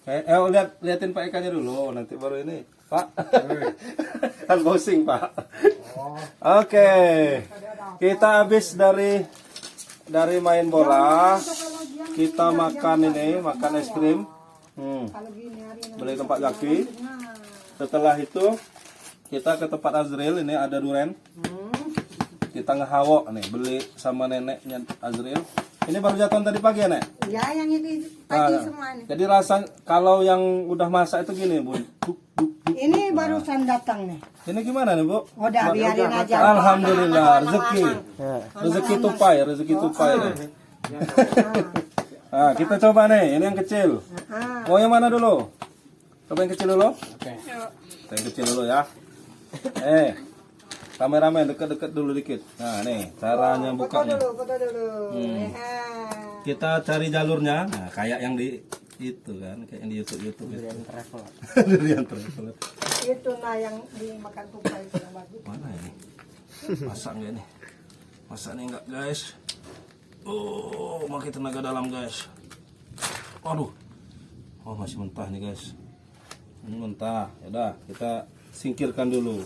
Liatin Pak Eka-nya dulu, nanti baru ini. Pak. Unboxing, Pak. Oke. Kita habis dari main bola. Kita makan es krim. Beli tempat kaki. Setelah itu kita ke tempat Azril, ini ada duren. Kita ngehawok nih, beli sama neneknya Azril. Ini baru jatuhan tadi pagi ya, Nek? Ya, yang ini pagi semua nih. Jadi rasa kalau yang udah masak itu gini, Bu. Ini barusan datang nih. Ini gimana nih, Bu? Udah biarin aja. Alhamdulillah, rezeki tupai nih. Nah, kita coba nih, ini yang kecil. Mau yang mana dulu? Coba yang kecil dulu. Oke. Yang kecil dulu ya. Kameramen dekat-dekat dulu dikit. Nah, nih caranya bukanya. Foto dulu. Kita cari jalurnya. Nah, kayak yang di itu kan, kayak yang di YouTube. Durian travel. Durian travel. Itu nah yang dimakan tupai itu yang bagus. Mana ini? Masak nggak nih? Masak nih enggak, guys? Oh, makin tenaga dalam, guys. Aduh. Oh, masih mentah nih, guys. Ini mentah. Yaudah, kita singkirkan dulu.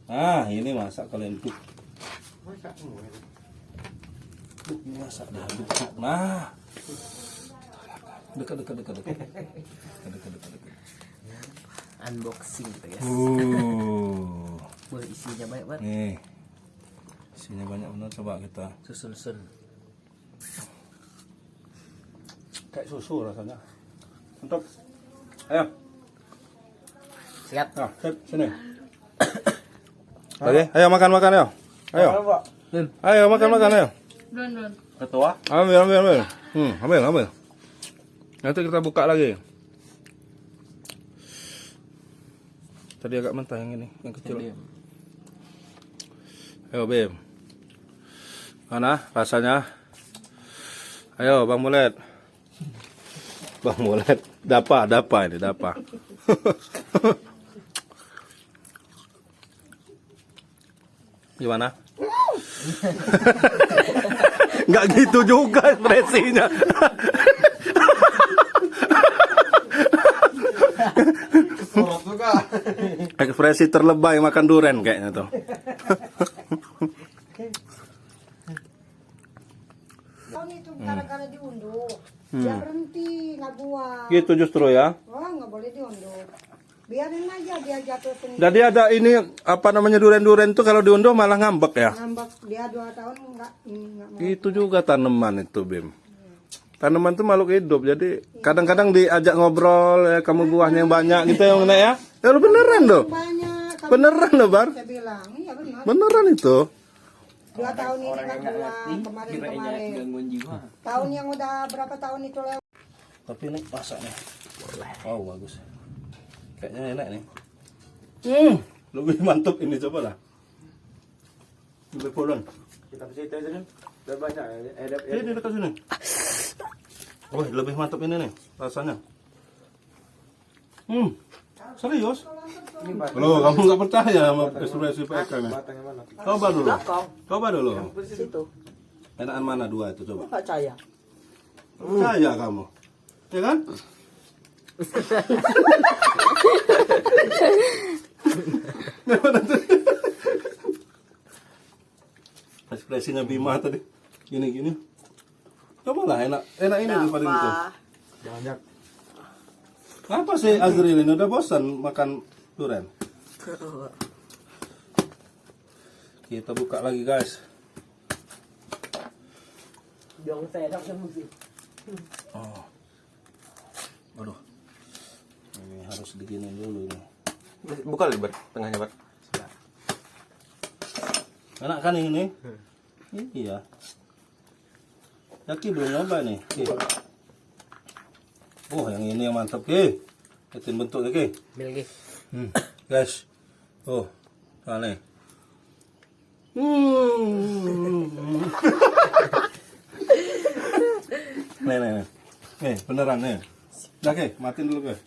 Nah, ini masak kalian tuh. Ini masak dah. Nah. Dekat. Unboxing gitu ya. Wah, isinya banyak banget. Nih. Isinya banyak benar, coba kita Susun. kayak susu rasanya. Untuk. Ayo. Siap. Nah, sini. Oke, ayo makan ayo. Ayo. Ayo makan ayo. Don. Ketua. Ambil. Ambil. Nanti kita buka lagi. Tadi agak mentah yang ini, yang kecil. Ayo, Bim. Mana rasanya? Ayo, Bang Mulet. Bang Mulet, dapa ini. Gimana? Nggak gitu juga ekspresinya. Ekspresi terlebay makan durian kayaknya tuh. Tahun itu gara-gara diunduh. Dia berhenti, nggak buang. Gitu justru ya. Oh, nggak boleh diunduh. Biarin aja dia jatuh sendiri. Jadi ada ini apa namanya durian tuh kalau diunduh malah ngambek ya. Ngambek dia 2 tahun nggak mau. Itu juga tanaman itu, Bim. Tanaman itu makhluk hidup. Jadi kadang-kadang diajak ngobrol ya, kamu buahnya yang banyak gitu ya, Nek ya. Ya lu beneran loh. Banyak. Beneran loh, Bar. Saya bilang, iya benar. Beneran itu. 2 tahun ini nggak buang kemarin. Tahun yang udah berapa tahun itu lewat. Tapi ini masak nih. Oh, bagus. Kayaknya enak nih. Lebih mantap ini, coba lah. Lebih pulun. Kita bisa aja nih. Udah banyak ya. Ini dekat sini. Oh, lebih mantap ini nih rasanya. Serius? Loh, kamu nggak percaya sama ekspresi Pak Eka nih? Batangnya mana? Coba dulu. Situ. Enakan mana dua itu coba? Enggak percaya. Percaya kamu. Ya kan? Ekspresinya Bima tadi. Gini. Cobalah enak ini daripada itu. Banyak. Apa sih Azril ini udah bosan makan durian? Kita buka lagi, guys. Dong saya dak musik. Oh. Aduh. Ini harus digini dulu nih. Buka lebar tengahnya, Pak. Enak kan ini? Iya. Yaki belum nyoba nih. Ki. Oh, yang ini yang mantap, Ki. Lihatin bentuknya, Ki. Milgi. Guys. Oh, nih. Nih. Nih, beneran nih. Udah, Ki, matiin dulu, Ki.